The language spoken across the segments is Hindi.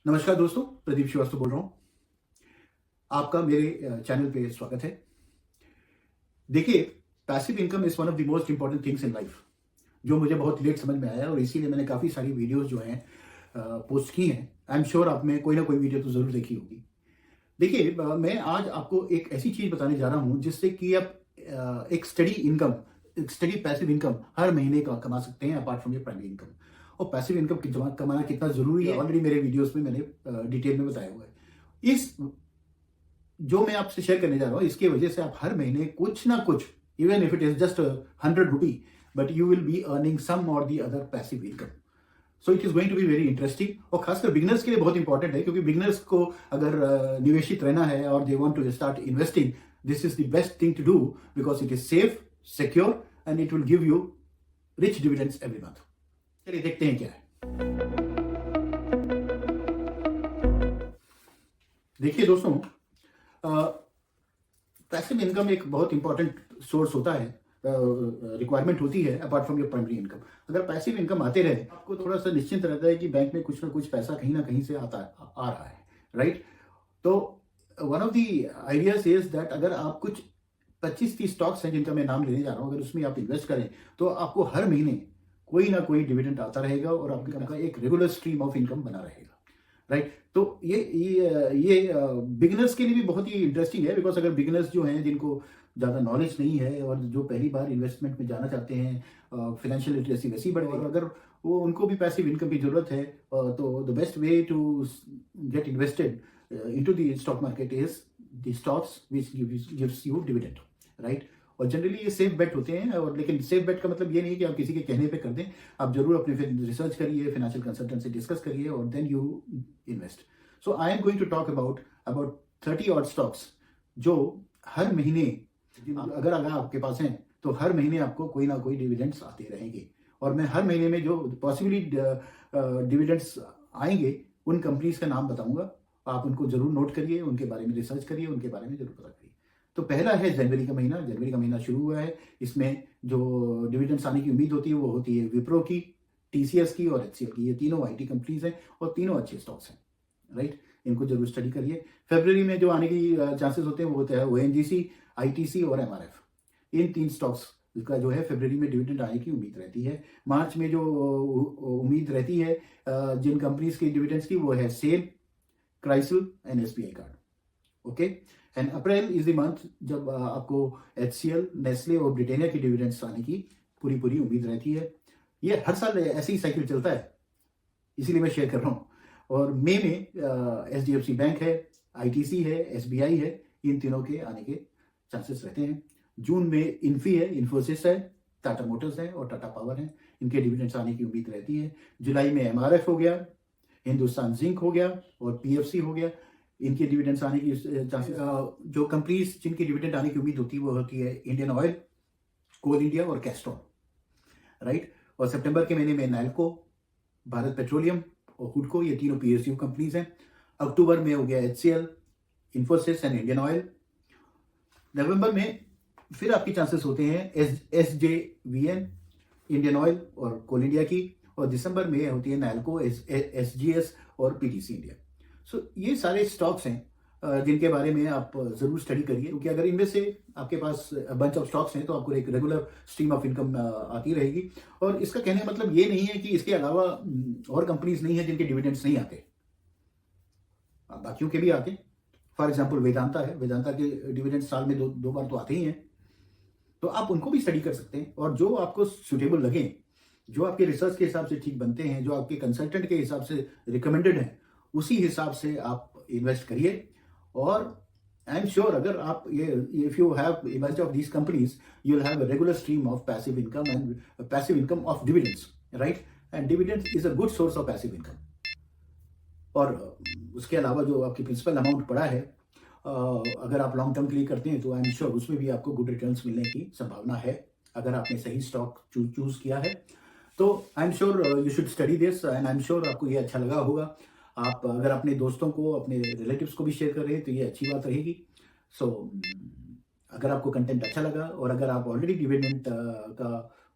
नमस्कार दोस्तों, प्रदीप श्रीवास्तव बोल रहा हूँ। आपका मेरे चैनल पे स्वागत है। देखिए, passive income is one of the most important things in life, जो मुझे बहुत लेट समझ में आया और इसीलिए मैंने काफ़ी सारी वीडियोज़ जो हैं पोस्ट की हैं। आई एम श्योर आप में कोई ना कोई वीडियो तो ज़रूर देखी होगी। देखिए, मैं आज आपको एक ऐसी चीज़ बताने जा रहा हूँ जिससे कि आप एक स्टडी पैसिव इनकम हर महीने का कमा सकते हैं apart from your primary income. और पैसिव इनकम कमाना कितना ज़रूरी है ऑलरेडी मेरे वीडियोज़ में मैंने डिटेल में बताया हुआ है। इस जो मैं आपसे शेयर करने जा रहा हूँ, इसकी वजह से आप हर महीने कुछ ना कुछ, even if it is just 100 rupee, but you will be earning some or the other passive income. So it is going to be very interesting और खासकर बिगनर्स के लिए बहुत इंपॉर्टेंट है, क्योंकि बिगनर्स को अगर निवेशित रहना है और they want to start investing, this is the best thing to do because it is safe, secure and it will give you rich dividends every month. चलिए देखते हैं क्या है। देखिए दोस्तों, पैसिव इनकम एक बहुत इंपॉर्टेंट सोर्स होता है, रिक्वायरमेंट होती है apart from your primary income. अगर पैसिव इनकम आते रहे, आपको थोड़ा सा निश्चिंत रहता है कि बैंक में कुछ ना कुछ पैसा कहीं ना कहीं से आ रहा है, राइट। तो one of the ideas is that अगर आप कुछ 25-30 स्टॉक्स हैं जिनका मैं नाम लेने जा रहा हूँ, अगर उसमें आप इन्वेस्ट करें तो आपको हर महीने कोई ना कोई डिविडेंड आता रहेगा और आपका एक रेगुलर स्ट्रीम ऑफ इनकम बना रहेगा, राइट। तो ये बिगिनर्स के लिए भी बहुत ही इंटरेस्टिंग है, बिकॉज अगर बिगिनर्स जो हैं जिनको ज़्यादा नॉलेज नहीं है और जो पहली बार इन्वेस्टमेंट में जाना चाहते हैं, फाइनेंशियल लिटरेसी वैसी बढ़ेगी, और अगर वो उनको भी पैसिव इनकम की जरूरत है, तो the best way to get invested into the stock market is the stocks which gives you dividend, right. और जनरली ये सेफ बेट होते हैं, और लेकिन सेफ बेट का मतलब ये नहीं कि आप किसी के कहने पे कर दें। आप जरूर अपने फिर रिसर्च करिए, फाइनेंशियल कंसल्टेंट से डिस्कस करिए और then you invest. So I am going to talk about 30 odd stocks जो हर महीने, अगर आपके पास हैं तो हर महीने आपको कोई ना कोई डिविडेंड्स आते रहेंगे। और मैं हर महीने में जो पॉसिबली डिविडेंड्स आएंगे उन कंपनीज का नाम बताऊंगा। आप उनको जरूर नोट करिए, उनके बारे में रिसर्च करिए, उनके बारे में जरूर पता करिए। तो पहला है जनवरी का महीना। जनवरी का महीना शुरू हुआ है, इसमें जो डिविडेंड्स आने की उम्मीद होती है वो होती है विप्रो की, टीसीएस की और एचसीएल की। ये तीनों आईटी कंपनीज हैं और तीनों अच्छे स्टॉक्स हैं, राइट। इनको जरूर स्टडी करिए। फरवरी में जो आने की चांसेस होते हैं वो होते हैं ओएनजीसी, आईटीसी और एमआरएफ। इन 3 स्टॉक्स का जो है फरवरी में डिविडेंड आने की उम्मीद रहती है। मार्च में जो उम्मीद रहती है जिन कंपनीज की डिविडेंड्स की, वो है SAIL, Crisil and SBI card, okay. And April is the month जब आपको एचसीएल, नेस्ले और ब्रिटानिया की डिविडेंड्स आने की पूरी उम्मीद रहती है। ये हर साल ऐसे ही साइकिल चलता है, इसीलिए मैं शेयर कर रहा हूँ। और मई में एचडीएफसी बैंक है, आईटीसी है, एसबीआई है, इन तीनों के आने के चांसेस रहते हैं। जून में इन्फी है, इन्फोसिस है, टाटा मोटर्स है और टाटा पावर है, इनके डिविडेंड्स आने की उम्मीद रहती है। जुलाई में एमआरएफ हो गया, हिंदुस्तान जिंक हो गया और पीएफसी हो गया, इनके डिविडेंड्स आने की चांसेस। जो कंपनीज जिनकी डिविडेंड आने की उम्मीद होती है वो होती है इंडियन ऑयल, कोल इंडिया और कैस्ट्रॉल, राइट। और सितंबर के महीने में नैल्को, भारत पेट्रोलियम और हुडको, ये तीनों पीएसयू कंपनीज हैं। अक्टूबर में हो गया HCL, Infosys and Indian oil. नवंबर में फिर आपकी चांसेस होते हैं एसजेवीएन, इंडियन ऑयल और कोल इंडिया की। और दिसंबर में होती है नैल्को, एसजीएस और पीटीसी इंडिया। सो ये सारे स्टॉक्स हैं जिनके बारे में आप जरूर स्टडी करिए, क्योंकि अगर इनमें से आपके पास बंच ऑफ स्टॉक्स हैं तो आपको एक रेगुलर स्ट्रीम ऑफ इनकम आती रहेगी। और इसका कहने का मतलब ये नहीं है कि इसके अलावा और कंपनीज नहीं है जिनके डिविडेंड्स नहीं आते, बाकियों के भी आते। फॉर एग्जाम्पल वेदांता है, वेदांता के डिविडेंड साल में दो बार तो आते ही हैं, तो आप उनको भी स्टडी कर सकते हैं। और जो आपको सुटेबल लगे, जो आपके रिसर्च के हिसाब से ठीक बनते हैं, जो आपके कंसल्टेंट के हिसाब से रिकमेंडेड है, उसी हिसाब से आप इन्वेस्ट करिए। और आई एम श्योर अगर आप ये if you have invest of these companies, you will have a regular stream of passive income and passive income of dividends, right. And dividends is a good source of passive income. और उसके अलावा जो आपकी प्रिंसिपल अमाउंट पड़ा है, अगर आप लॉन्ग टर्म के लिए करते हैं तो आई एम श्योर उसमें भी आपको गुड रिटर्न्स मिलने की संभावना है, अगर आपने सही स्टॉक चूज किया है। तो I am sure you should study this and I am sure आपको ये अच्छा लगा होगा। आप अगर अपने दोस्तों को, अपने रिलेटिव्स को भी शेयर कर रहे हैं तो ये अच्छी बात रहेगी। सो अगर आपको कंटेंट अच्छा लगा और अगर आप ऑलरेडी डिविडेंड का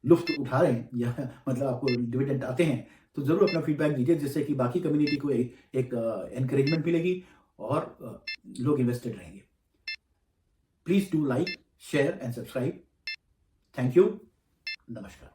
लुफ्त उठा रहे हैं या मतलब आपको डिविडेंड आते हैं, तो ज़रूर अपना फीडबैक दीजिए, जिससे कि बाकी कम्युनिटी को एक एनकरेजमेंट मिलेगी और लोग इन्वेस्टेड रहेंगे। Please do like, share and subscribe. Thank you. नमस्कार।